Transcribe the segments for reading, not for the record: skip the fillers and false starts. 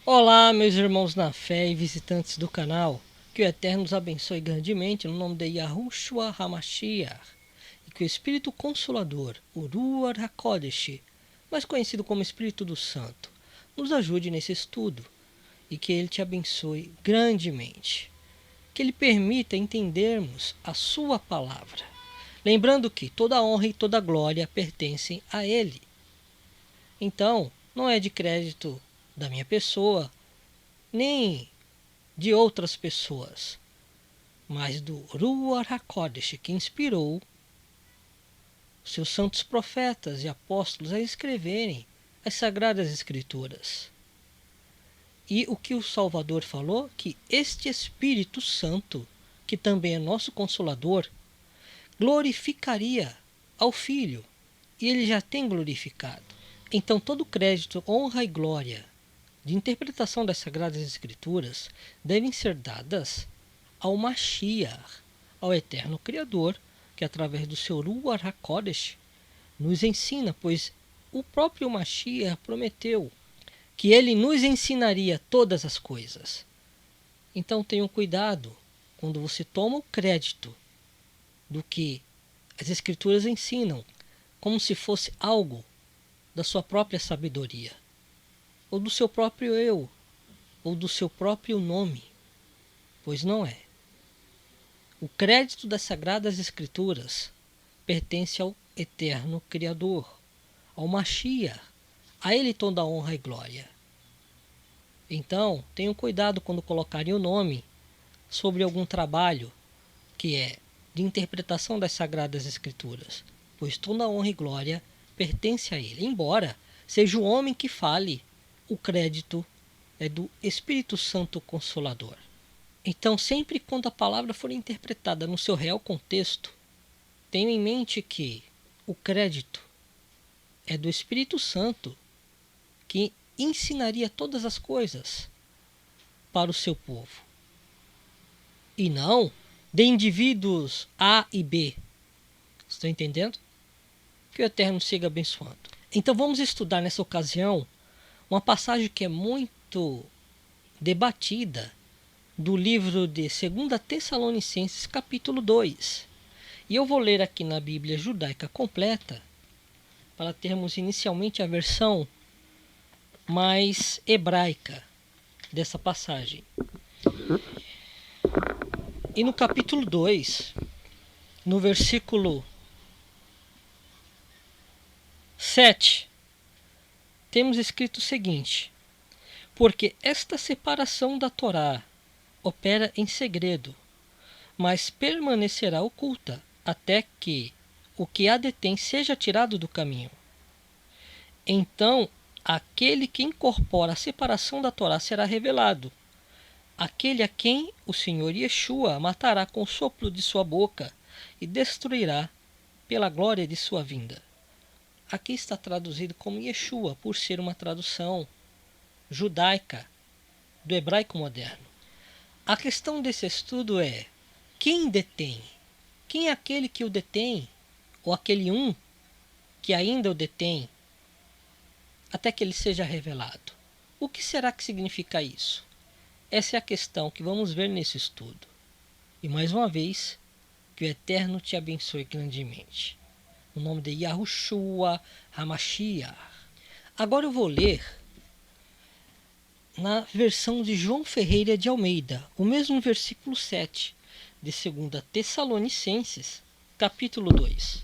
Olá, meus irmãos na fé e visitantes do canal. Que o Eterno nos abençoe grandemente no nome de Yahushua HaMashiach. E que o Espírito Consolador, o Ruach HaKodesh, mais conhecido como Espírito do Santo, nos ajude nesse estudo e que ele te abençoe grandemente. Que ele permita entendermos a sua palavra. Lembrando que toda honra e toda glória pertencem a ele. Então, não é de crédito da minha pessoa, nem de outras pessoas, mas do Ruach HaKodesh, que inspirou seus santos profetas e apóstolos a escreverem as Sagradas Escrituras. E o que o Salvador falou? Que este Espírito Santo, que também é nosso Consolador, glorificaria ao Filho, e ele já tem glorificado. Então todo crédito, honra e glória de interpretação das Sagradas Escrituras devem ser dadas ao Mashiach, ao Eterno Criador, que através do seu Ruach HaKodesh nos ensina, pois o próprio Mashiach prometeu que ele nos ensinaria todas as coisas. Então tenham cuidado quando você toma o crédito do que as Escrituras ensinam, como se fosse algo da sua própria sabedoria, ou do seu próprio eu, ou do seu próprio nome, pois não é. O crédito das Sagradas Escrituras pertence ao Eterno Criador, ao Mashiach, a ele toda a honra e glória. Então, tenham cuidado quando colocarem o nome sobre algum trabalho que é de interpretação das Sagradas Escrituras, pois toda a honra e glória pertence a ele, embora seja o homem que fale, o crédito é do Espírito Santo Consolador. Então, sempre quando a palavra for interpretada no seu real contexto, tenha em mente que o crédito é do Espírito Santo, que ensinaria todas as coisas para o seu povo, e não de indivíduos A e B. Estão entendendo? Que o Eterno siga abençoando. Então vamos estudar nessa ocasião uma passagem que é muito debatida do livro de 2 Tessalonicenses, capítulo 2. E eu vou ler aqui na Bíblia Judaica Completa, para termos inicialmente a versão mais hebraica dessa passagem. E no capítulo 2, no versículo 7, temos escrito o seguinte: porque esta separação da Torá opera em segredo, mas permanecerá oculta até que o que a detém seja tirado do caminho. Então, aquele que incorpora a separação da Torá será revelado, aquele a quem o Senhor Yeshua matará com o sopro de sua boca e destruirá pela glória de sua vinda. Aqui está traduzido como Yeshua, por ser uma tradução judaica do hebraico moderno. A questão desse estudo é: quem detém? Quem é aquele que o detém? Ou aquele que ainda o detém, até que ele seja revelado? O que será que significa isso? Essa é a questão que vamos ver nesse estudo. E mais uma vez, que o Eterno te abençoe grandemente. No nome de Yahushua HaMashiach. Agora eu vou ler na versão de João Ferreira de Almeida, o mesmo versículo 7 de 2 Tessalonicenses, capítulo 2.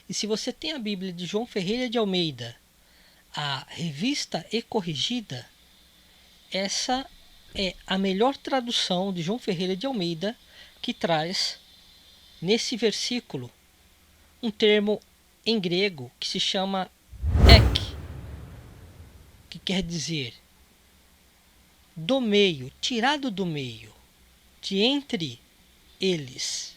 E se você tem a Bíblia de João Ferreira de Almeida, a revista e corrigida, essa é a melhor tradução de João Ferreira de Almeida, que traz nesse versículo um termo em grego que se chama ek, que quer dizer do meio, tirado do meio, de entre eles.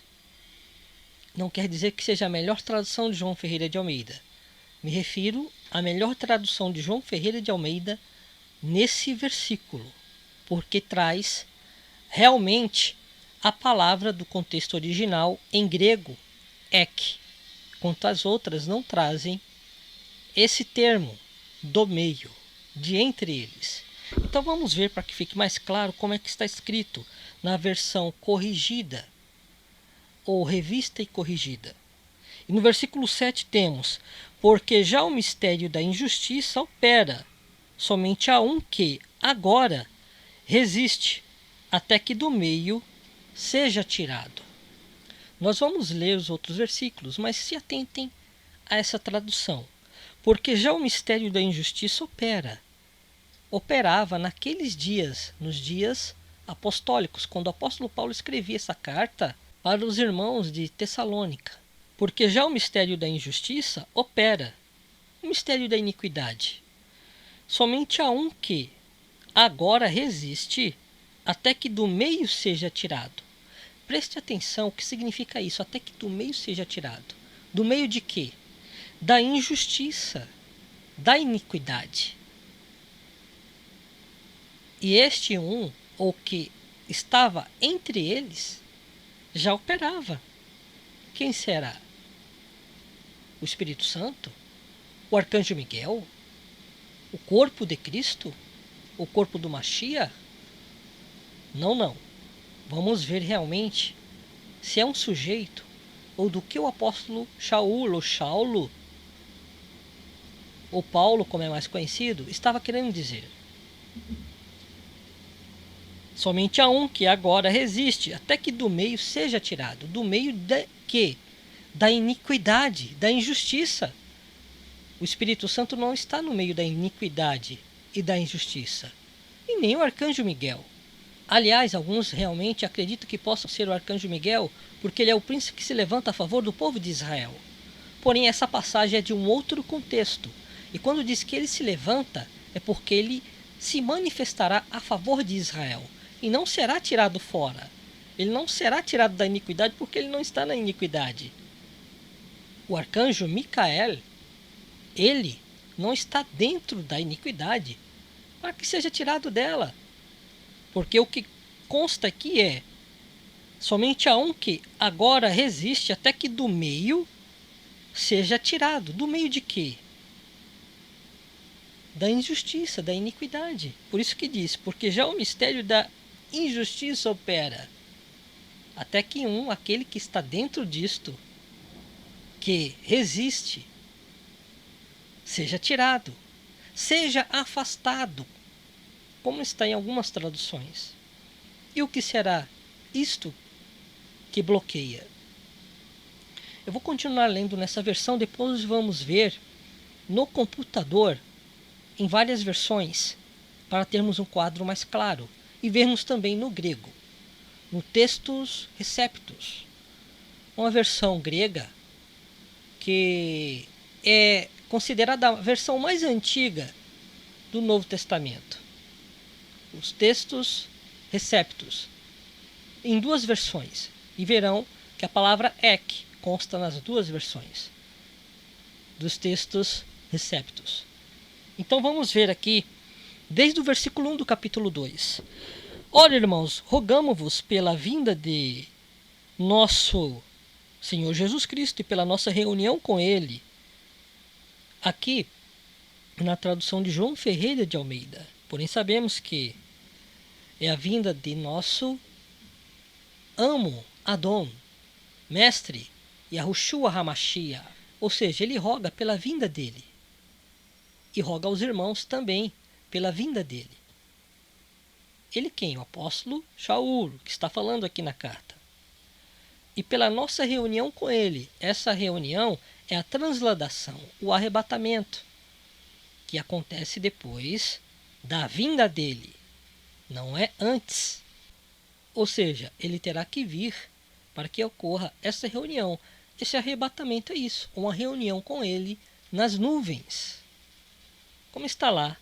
Não quer dizer que seja a melhor tradução de João Ferreira de Almeida. Me refiro à melhor tradução de João Ferreira de Almeida nesse versículo, porque traz realmente a palavra do contexto original em grego, ek, quanto as outras não trazem esse termo do meio, de entre eles. Então vamos ver para que fique mais claro como é que está escrito na versão corrigida, ou revista e corrigida. E no versículo 7 temos: porque já o mistério da injustiça opera somente a um que, agora, resiste, até que do meio seja tirado. Nós vamos ler os outros versículos, mas se atentem a essa tradução. Porque já o mistério da injustiça operava naqueles dias, nos dias apostólicos, quando o apóstolo Paulo escrevia essa carta para os irmãos de Tessalônica. Porque já o mistério da injustiça opera, o mistério da iniquidade, somente a um que agora resiste, até que do meio seja tirado. Preste atenção o que significa isso, até que do meio seja tirado. Do meio de quê? Da injustiça, da iniquidade. E este um, ou que estava entre eles, já operava. Quem será? O Espírito Santo? O Arcanjo Miguel? O corpo de Cristo? O corpo do Mashiach? Não. Vamos ver realmente se é um sujeito ou do que o apóstolo Shaul, ou Saulo, ou Paulo, como é mais conhecido, estava querendo dizer. Somente a um que agora resiste, até que do meio seja tirado. Do meio de quê? Da iniquidade, da injustiça. O Espírito Santo não está no meio da iniquidade e da injustiça. E nem o Arcanjo Miguel. Aliás, alguns realmente acreditam que possa ser o Arcanjo Miguel, porque ele é o príncipe que se levanta a favor do povo de Israel. Porém, essa passagem é de um outro contexto. E quando diz que ele se levanta, é porque ele se manifestará a favor de Israel. E não será tirado fora. Ele não será tirado da iniquidade porque ele não está na iniquidade. O arcanjo Micael, ele não está dentro da iniquidade para que seja tirado dela. Porque o que consta aqui é somente a um que agora resiste até que do meio seja tirado. Do meio de quê? Da injustiça, da iniquidade. Por isso que diz, porque já o mistério da injustiça opera, até que aquele que está dentro disto, que resiste, seja tirado, seja afastado, como está em algumas traduções. E o que será isto que bloqueia? Eu vou continuar lendo nessa versão, depois vamos ver no computador, em várias versões, para termos um quadro mais claro, e vermos também no grego, no Textus Receptus, uma versão grega que é considerada a versão mais antiga do Novo Testamento. Os Textus Receptus, em duas versões, e verão que a palavra ek consta nas duas versões dos Textus Receptus. Então vamos ver aqui, desde o versículo 1 do capítulo 2. Ora, irmãos, rogamo-vos pela vinda de nosso Senhor Jesus Cristo e pela nossa reunião com Ele. Aqui, na tradução de João Ferreira de Almeida. Porém, sabemos que é a vinda de nosso amo, Adon, mestre, Yahushua HaMashiach. Ou seja, ele roga pela vinda dele. E roga aos irmãos também pela vinda dele. Ele quem? O apóstolo Shaul, que está falando aqui na carta. E pela nossa reunião com ele. Essa reunião é a transladação, o arrebatamento, que acontece depois da vinda dele. Não é antes. Ou seja, ele terá que vir para que ocorra essa reunião. Esse arrebatamento é isso, uma reunião com ele nas nuvens. Como está lá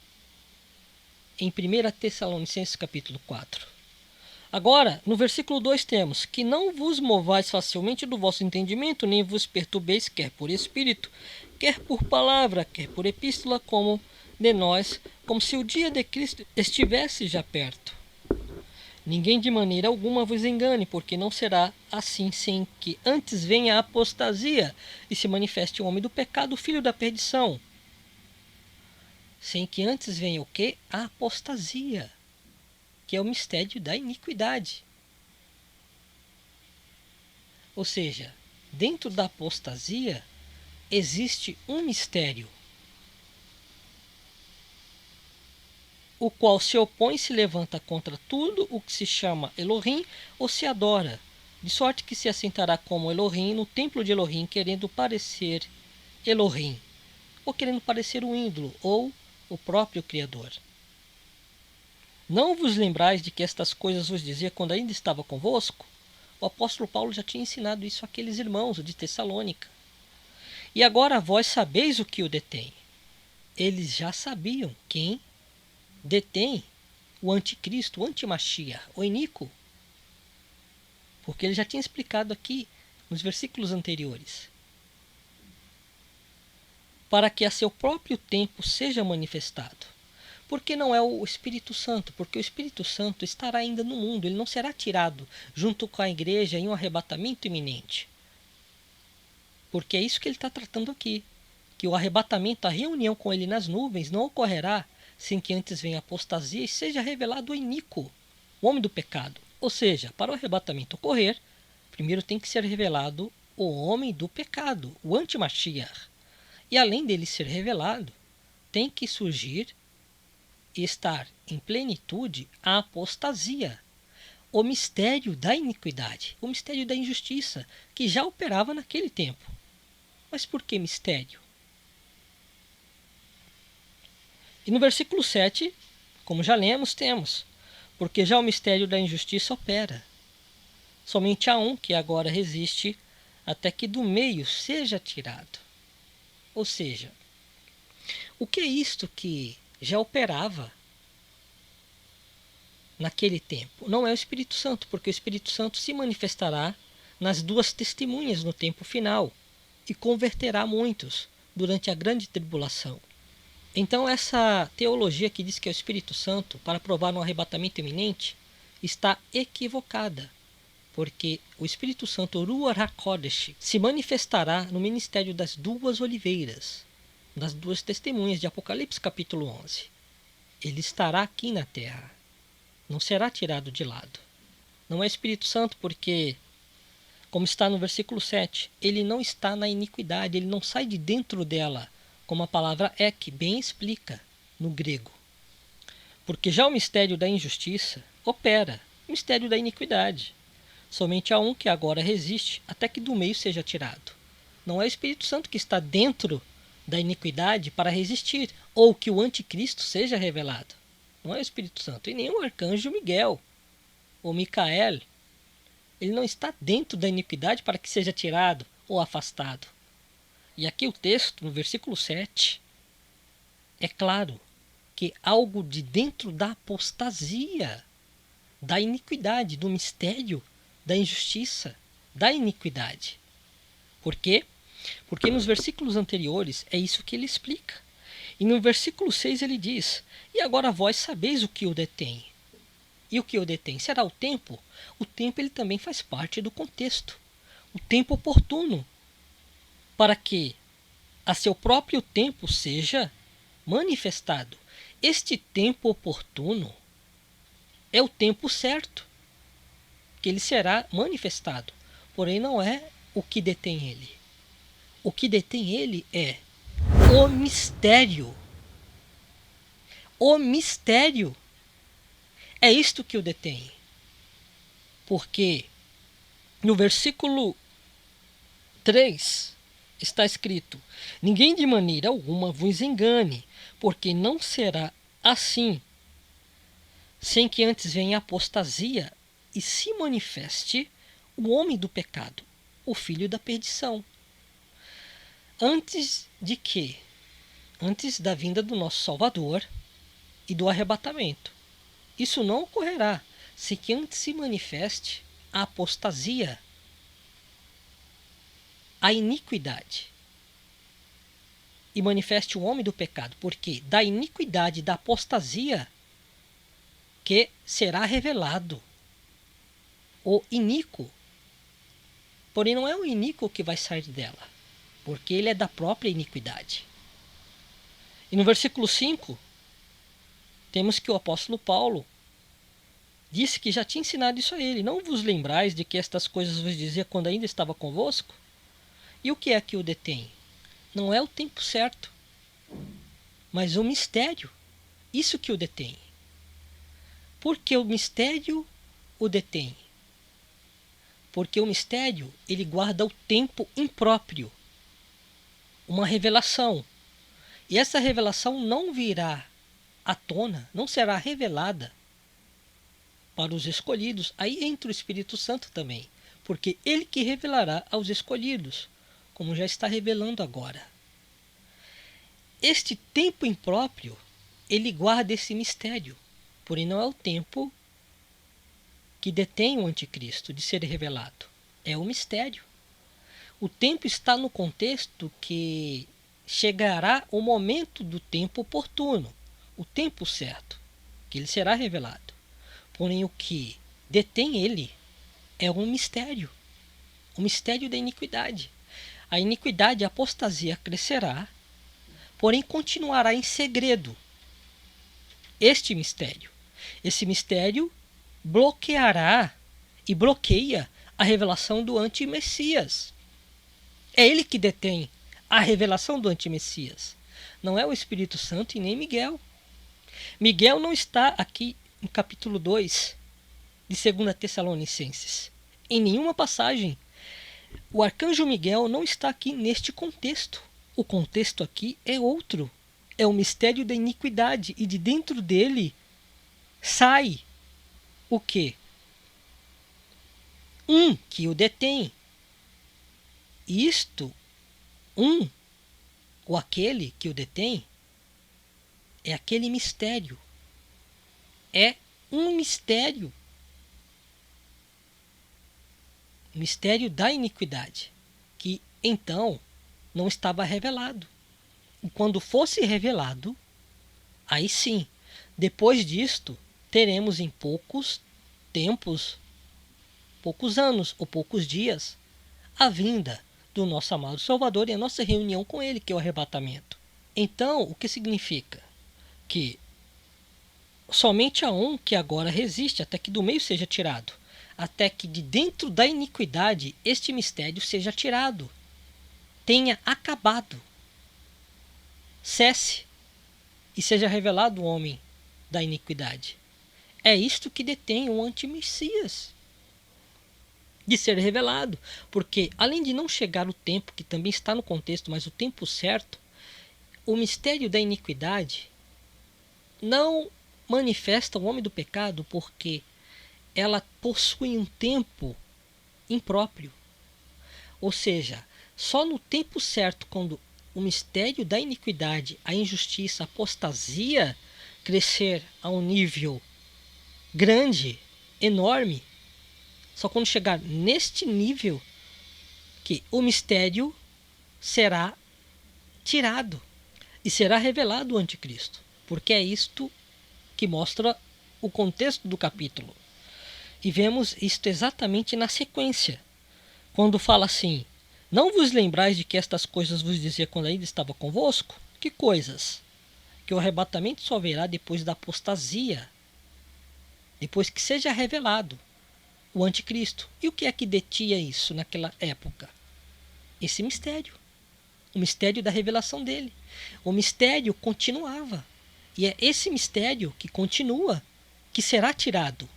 em 1 Tessalonicenses capítulo 4. Agora, no versículo 2 temos: que não vos movais facilmente do vosso entendimento, nem vos perturbeis, quer por espírito, quer por palavra, quer por epístola, como de nós, como se o dia de Cristo estivesse já perto. Ninguém de maneira alguma vos engane, porque não será assim sem que antes venha a apostasia e se manifeste o homem do pecado, o filho da perdição, sem que antes venha o quê? A apostasia, que é o mistério da iniquidade. Ou seja, dentro da apostasia existe um mistério, o qual se opõe e se levanta contra tudo o que se chama Elohim ou se adora, de sorte que se assentará como Elohim no templo de Elohim, querendo parecer Elohim, ou querendo parecer o ídolo, ou o próprio Criador. Não vos lembrais de que estas coisas vos dizia quando ainda estava convosco? O apóstolo Paulo já tinha ensinado isso àqueles irmãos de Tessalônica. E agora vós sabeis o que o detém. Eles já sabiam quem detém o anticristo, o antimachia, o iníquo. Porque ele já tinha explicado aqui nos versículos anteriores. Para que a seu próprio tempo seja manifestado. Porque não é o Espírito Santo, porque o Espírito Santo estará ainda no mundo, ele não será tirado junto com a igreja em um arrebatamento iminente. Porque é isso que ele está tratando aqui, que o arrebatamento, a reunião com ele nas nuvens, não ocorrerá sem que antes venha a apostasia e seja revelado o iníquo, o homem do pecado. Ou seja, para o arrebatamento ocorrer, primeiro tem que ser revelado o homem do pecado, o anti-Mashiach. E além dele ser revelado, tem que surgir e estar em plenitude a apostasia, o mistério da iniquidade, o mistério da injustiça, que já operava naquele tempo. Mas por que mistério? E no versículo 7, como já lemos, temos: porque já o mistério da injustiça opera. Somente há um que agora resiste, até que do meio seja tirado. Ou seja, o que é isto que já operava naquele tempo? Não é o Espírito Santo, porque o Espírito Santo se manifestará nas duas testemunhas no tempo final e converterá muitos durante a grande tribulação. Então essa teologia que diz que é o Espírito Santo para provar um arrebatamento iminente está equivocada, porque o Espírito Santo, Ruach HaKodesh, se manifestará no ministério das duas oliveiras, das duas testemunhas de Apocalipse capítulo 11. Ele estará aqui na terra, não será tirado de lado. Não é Espírito Santo porque, como está no versículo 7, ele não está na iniquidade, ele não sai de dentro dela, como a palavra ek bem explica no grego. Porque já o mistério da injustiça opera, o mistério da iniquidade. Somente há um que agora resiste, até que do meio seja tirado. Não é o Espírito Santo que está dentro da iniquidade para resistir, ou que o anticristo seja revelado. Não é o Espírito Santo, e nem o arcanjo Miguel, ou Micael. Ele não está dentro da iniquidade para que seja tirado ou afastado. E aqui o texto, no versículo 7, é claro que algo de dentro da apostasia, da iniquidade, do mistério, da injustiça, da iniquidade. Por quê? Porque nos versículos anteriores é isso que ele explica. E no versículo 6 ele diz: e agora vós sabeis o que o detém. E o que o detém? Será o tempo? O tempo ele também faz parte do contexto. O tempo oportuno, para que a seu próprio tempo seja manifestado. Este tempo oportuno é o tempo certo, que ele será manifestado. Porém, não é o que detém ele. O que detém ele é o mistério. O mistério. É isto que o detém. Porque no versículo 3 está escrito: ninguém de maneira alguma vos engane, porque não será assim, sem que antes venha a apostasia e se manifeste o homem do pecado, o filho da perdição. Antes de quê? Antes da vinda do nosso Salvador e do arrebatamento. Isso não ocorrerá sem que antes se manifeste a apostasia, a iniquidade, e manifeste o homem do pecado, porque da iniquidade, da apostasia, que será revelado o iníquo. Porém, não é o iníquo que vai sair dela, porque ele é da própria iniquidade. E no versículo 5, temos que o apóstolo Paulo disse que já tinha ensinado isso a ele. Não vos lembrais de que estas coisas vos dizia quando ainda estava convosco? E o que é que o detém? Não é o tempo certo, mas o mistério. Isso que o detém. Porque o mistério o detém? Porque o mistério, ele guarda o tempo impróprio, uma revelação. E essa revelação não virá à tona, não será revelada para os escolhidos. Aí entra o Espírito Santo também, porque ele que revelará aos escolhidos, como já está revelando agora. Este tempo impróprio, ele guarda esse mistério, porém não é o tempo que detém o anticristo de ser revelado. É o mistério. O tempo está no contexto que chegará o momento do tempo oportuno, o tempo certo, que ele será revelado. Porém, o que detém ele é um mistério, o mistério da iniquidade. A iniquidade, a apostasia crescerá, porém continuará em segredo este mistério. Esse mistério bloqueará e bloqueia a revelação do anti-Messias. É ele que detém a revelação do anti-Messias. Não é o Espírito Santo e nem Miguel. Miguel não está aqui no capítulo 2 de 2 Tessalonicenses. Em nenhuma passagem. O arcanjo Miguel não está aqui neste contexto. O contexto aqui é outro. É o mistério da iniquidade. E de dentro dele sai o quê? Um que o detém. Isto, ou aquele que o detém, é aquele mistério. É um mistério. O mistério da iniquidade. Que então não estava revelado. E quando fosse revelado, aí sim, depois disto, teremos em poucos tempos, poucos anos ou poucos dias, a vinda do nosso amado Salvador e a nossa reunião com ele, que é o arrebatamento. Então, o que significa? Que somente há um que agora resiste até que do meio seja tirado, até que de dentro da iniquidade este mistério seja tirado, tenha acabado, cesse e seja revelado o homem da iniquidade. É isto que detém o anti-Messias de ser revelado, porque além de não chegar o tempo, que também está no contexto, mas o tempo certo, o mistério da iniquidade não manifesta o homem do pecado porque ela possui um tempo impróprio. Ou seja, só no tempo certo, quando o mistério da iniquidade, a injustiça, a apostasia crescer a um nível grande, enorme, só quando chegar neste nível que o mistério será tirado e será revelado o anticristo. Porque é isto que mostra o contexto do capítulo. E vemos isto exatamente na sequência. Quando fala assim: não vos lembrais de que estas coisas vos dizia quando ainda estava convosco? Que coisas? Que o arrebatamento só virá depois da apostasia, depois que seja revelado o anticristo. E o que é que detinha isso naquela época? Esse mistério. O mistério da revelação dele. O mistério continuava. E é esse mistério que continua, que será tirado.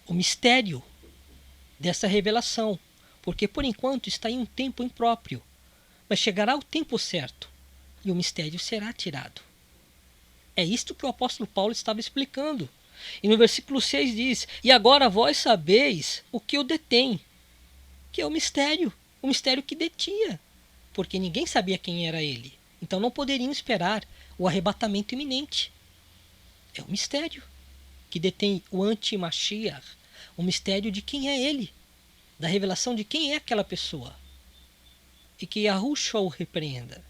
O mistério dessa revelação. Porque por enquanto está em um tempo impróprio. Mas chegará o tempo certo e o mistério será tirado. É isto que o apóstolo Paulo estava explicando. E no versículo 6 diz: e agora vós sabeis o que o detém, que é o mistério que detinha, porque ninguém sabia quem era ele. Então não poderiam esperar o arrebatamento iminente. É o mistério que detém o anti-Mashiach, o mistério de quem é ele, da revelação de quem é aquela pessoa. E que Yahushua o repreenda.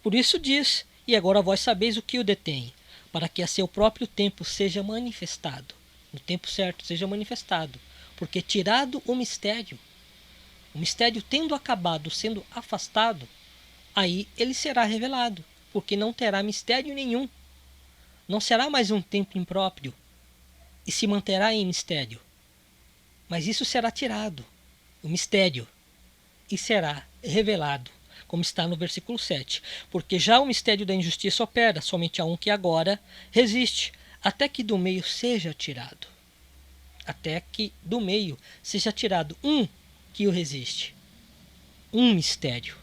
Por isso diz: e agora vós sabeis o que o detém, para que a seu próprio tempo seja manifestado. No tempo certo seja manifestado. Porque tirado o mistério tendo acabado, sendo afastado, aí ele será revelado, porque não terá mistério nenhum. Não será mais um tempo impróprio e se manterá em mistério. Mas isso será tirado, o mistério, e será revelado, como está no versículo 7. Porque já o mistério da injustiça opera, somente há um que agora resiste, até que do meio seja tirado. Até que do meio seja tirado um que o resiste. Um mistério.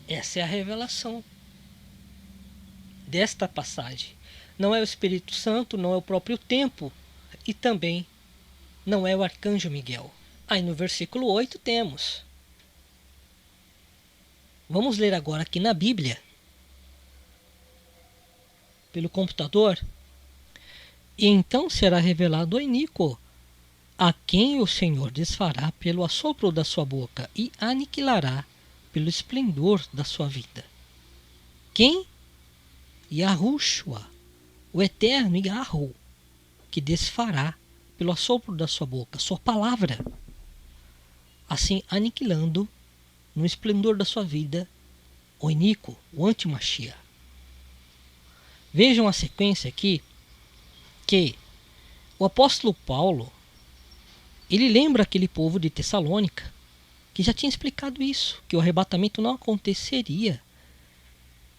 Essa é a revelação desta passagem. Não é o Espírito Santo, não é o próprio tempo e também não é o arcanjo Miguel. Aí no versículo 8 temos. Vamos ler agora aqui na Bíblia, pelo computador. E então será revelado o iníquo, a quem o Senhor desfará pelo assopro da sua boca e aniquilará pelo esplendor da sua vida. Quem? Yahushua, o eterno Yahu, que desfará pelo assopro da sua boca, sua palavra, assim aniquilando no esplendor da sua vida o iníquo, o anti-Mashiach. Vejam a sequência aqui, que o apóstolo Paulo, ele lembra aquele povo de Tessalônica, que já tinha explicado isso, que o arrebatamento não aconteceria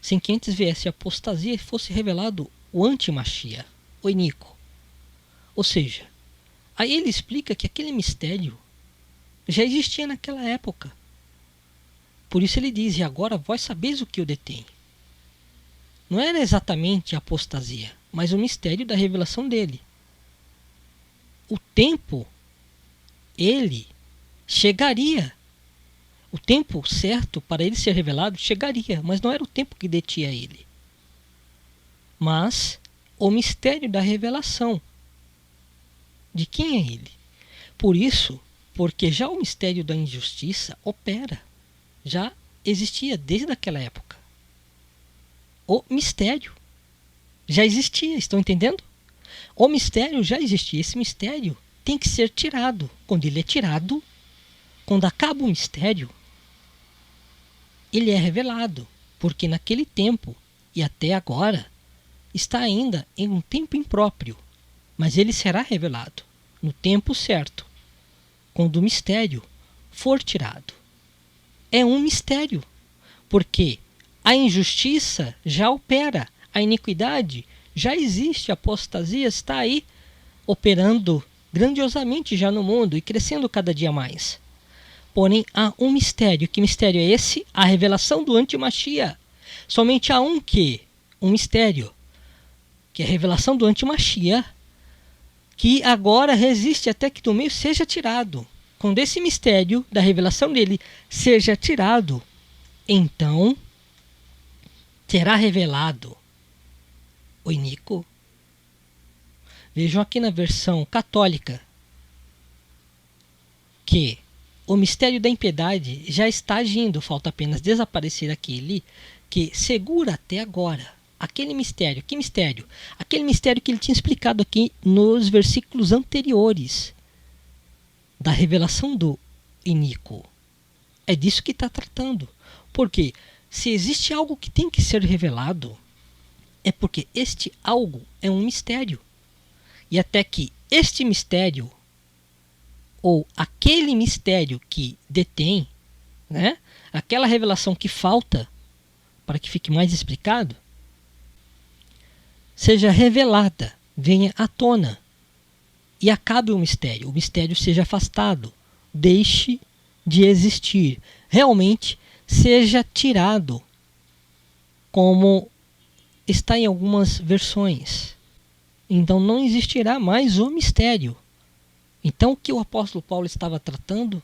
sem que antes viesse a apostasia e fosse revelado o anti-Mashiach, o iníquo. Ou seja, aí ele explica que aquele mistério já existia naquela época. Por isso ele diz, e agora vós sabeis o que eu detenho. Não era exatamente a apostasia, mas o mistério da revelação dele. O tempo, ele chegaria. O tempo certo para ele ser revelado chegaria, mas não era o tempo que detinha ele. Mas o mistério da revelação. De quem é ele? Por isso, porque já o mistério da injustiça opera. Já existia desde aquela época. O mistério já existia, estão entendendo? O mistério já existia. Esse mistério tem que ser tirado. Quando ele é tirado, quando acaba o mistério, ele é revelado. Porque naquele tempo e até agora está ainda em um tempo impróprio. Mas ele será revelado no tempo certo, quando o mistério for tirado. É um mistério, porque a injustiça já opera, a iniquidade já existe, a apostasia está aí, operando grandiosamente já no mundo e crescendo cada dia mais. Porém, há um mistério. Que mistério é esse? A revelação do anti-Mashiach. Somente há um mistério, que é a revelação do anti-Mashiach, que agora resiste até que do meio seja tirado. Quando esse mistério da revelação dele seja tirado, então será revelado o iníquo. Vejam aqui na versão católica que o mistério da impiedade já está agindo, falta apenas desaparecer aquele que segura até agora. Aquele mistério, que mistério? Aquele mistério que ele tinha explicado aqui nos versículos anteriores da revelação do iníquo. É disso que está tratando. Porque se existe algo que tem que ser revelado, é porque este algo é um mistério. E até que este mistério, ou aquele mistério que detém, né, aquela revelação que falta, para que fique mais explicado, seja revelada, venha à tona e acabe o mistério seja afastado, deixe de existir, realmente seja tirado, como está em algumas versões. Então não existirá mais o mistério. Então o que o apóstolo Paulo estava tratando?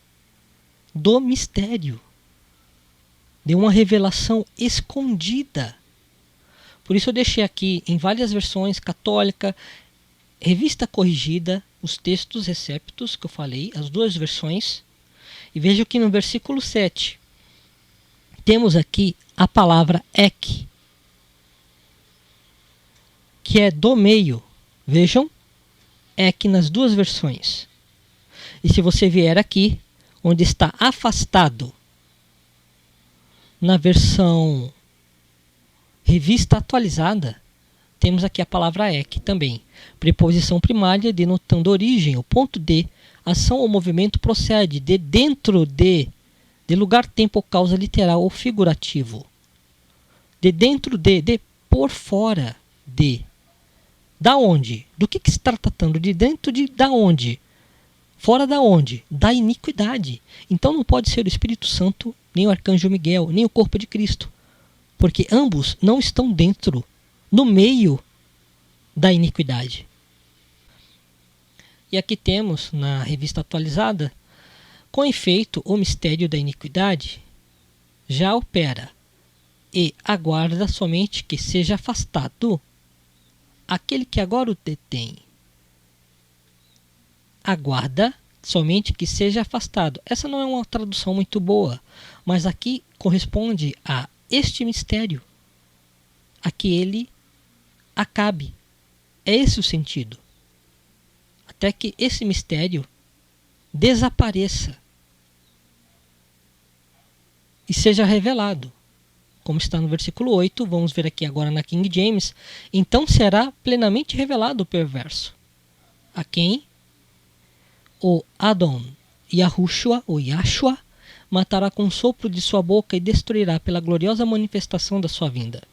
Do mistério, de uma revelação escondida. Por isso eu deixei aqui em várias versões, católica, revista corrigida, os textos receptos que eu falei, as duas versões. E veja que no versículo 7 temos aqui a palavra ek, que é do meio. Vejam, ek nas duas versões. E se você vier aqui, onde está afastado, Na versão revista atualizada, temos aqui a palavra ek também. Preposição primária denotando origem. O ponto de ação ou movimento procede de dentro de lugar, tempo ou causa literal ou figurativo. De dentro de por fora de. Da onde? Do que se está tratando? De dentro de da onde? Fora da onde? Da iniquidade. Então não pode ser o Espírito Santo, nem o Arcanjo Miguel, nem o corpo de Cristo. Porque ambos não estão dentro, no meio da iniquidade. E aqui temos, na revista atualizada, com efeito, o mistério da iniquidade já opera e aguarda somente que seja afastado aquele que agora o detém. Aguarda somente que seja afastado. Essa não é uma tradução muito boa, mas aqui corresponde a este mistério, a que ele acabe. É esse o sentido. Até que esse mistério desapareça e seja revelado. Como está no versículo 8, vamos ver aqui agora na King James. Então será plenamente revelado o perverso, a quem o Adon Yahushua, ou Yahshua, matará com o sopro de sua boca e destruirá pela gloriosa manifestação da sua vinda.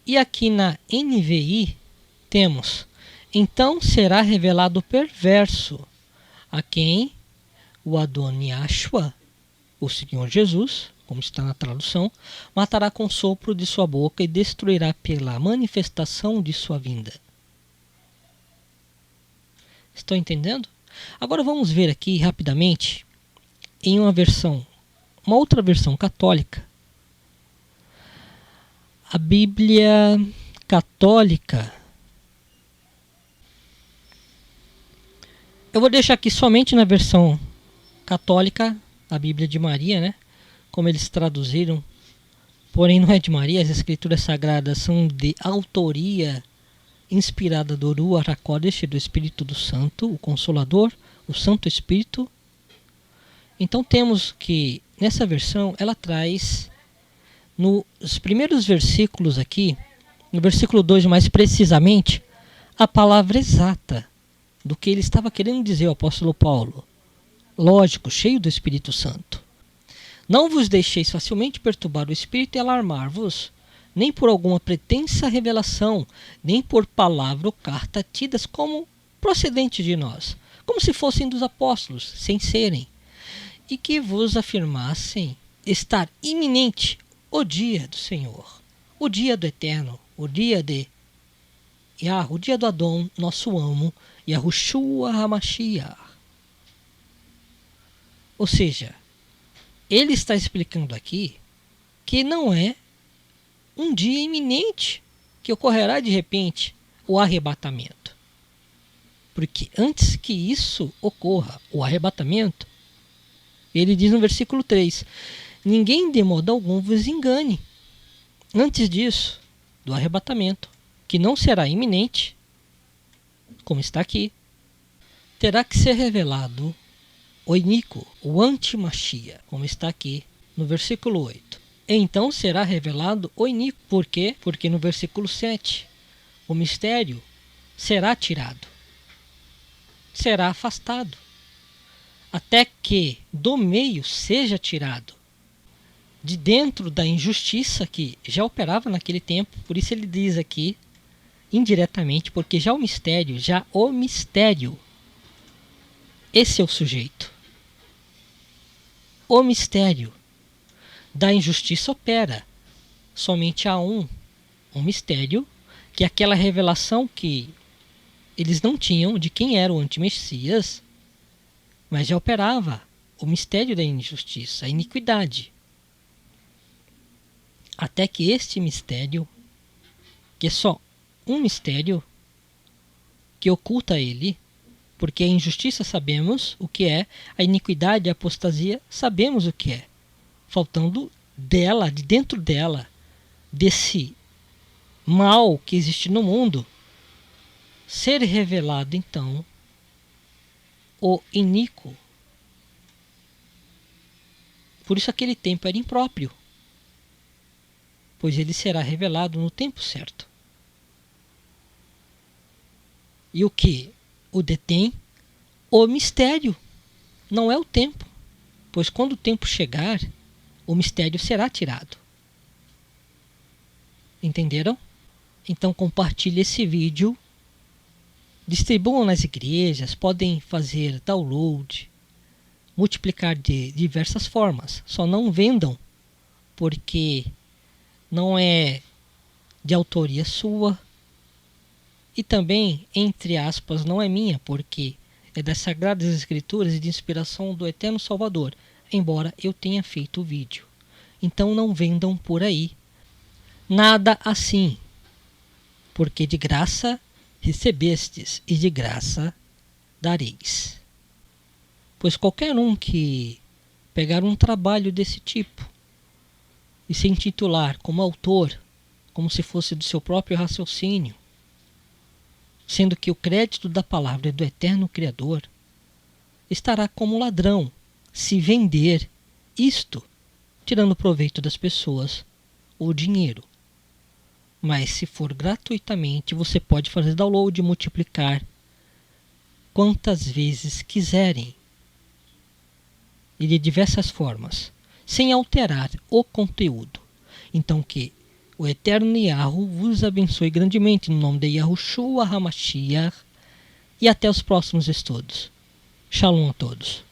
E aqui na NVI temos: então será revelado o perverso, a quem o Adon Yahshua, o Senhor Jesus, como está na tradução, matará com o sopro de sua boca e destruirá pela manifestação de sua vinda. Estão entendendo? Agora vamos ver aqui rapidamente em uma outra versão católica. A Bíblia Católica. Eu vou deixar aqui somente na versão católica, a Bíblia de Maria, né? Como eles traduziram. Porém não é de Maria, as escrituras sagradas são de autoria inspirada do Ruach HaKodesh, do Espírito do Santo, o Consolador, o Santo Espírito. Então temos que nessa versão ela traz nos primeiros versículos aqui, no versículo 2 mais precisamente, a palavra exata do que ele estava querendo dizer, o apóstolo Paulo. Lógico, cheio do Espírito Santo. Não vos deixeis facilmente perturbar o Espírito e alarmar-vos, nem por alguma pretensa revelação, nem por palavra ou carta tidas como procedentes de nós, como se fossem dos apóstolos, sem serem, e que vos afirmassem estar iminente o dia do Senhor, o dia do Eterno, o dia de Yah, o dia do Adon, nosso amo, Yahushua HaMashiach. Ou seja, ele está explicando aqui que não é um dia iminente que ocorrerá de repente o arrebatamento. Porque antes que isso ocorra, o arrebatamento, ele diz no versículo 3, ninguém de modo algum vos engane. Antes disso, do arrebatamento, que não será iminente, como está aqui, terá que ser revelado o iníquo, o antimachia, como está aqui no versículo 8. Então será revelado o iníquo. Por quê? Porque no versículo 7, o mistério será tirado, será afastado, até que do meio seja tirado, de dentro da injustiça que já operava naquele tempo. Por isso ele diz aqui, indiretamente, porque já o mistério, esse é o sujeito. O mistério da injustiça opera. Somente há um mistério, que é aquela revelação que eles não tinham de quem era o antimessias, mas já operava o mistério da injustiça, a iniquidade. Até que este mistério, que é só um mistério que oculta ele, porque a injustiça sabemos o que é, a iniquidade, a apostasia, sabemos o que é. Faltando dela, de dentro dela, desse mal que existe no mundo, ser revelado então o iníquo, Por isso aquele tempo era impróprio, pois ele será revelado no tempo certo. E o que o detém? O mistério, não é o tempo, pois quando o tempo chegar, o mistério será tirado. Entenderam? Então compartilhe esse vídeo, distribuam nas igrejas, podem fazer download, multiplicar de diversas formas. Só não vendam, porque não é de autoria sua. E também, entre aspas, não é minha, porque é das Sagradas Escrituras e de inspiração do Eterno Salvador, embora eu tenha feito o vídeo. Então não vendam por aí. Nada assim, porque de graça recebestes e de graça dareis. Pois qualquer um que pegar um trabalho desse tipo e se intitular como autor, como se fosse do seu próprio raciocínio, sendo que o crédito da palavra é do Eterno Criador, estará como ladrão se vender isto, tirando proveito das pessoas ou dinheiro. Mas se for gratuitamente, você pode fazer download e multiplicar quantas vezes quiserem e de diversas formas, sem alterar o conteúdo. Então que o Eterno Yahu vos abençoe grandemente no nome de Yahushua HaMashiach e até os próximos estudos. Shalom a todos.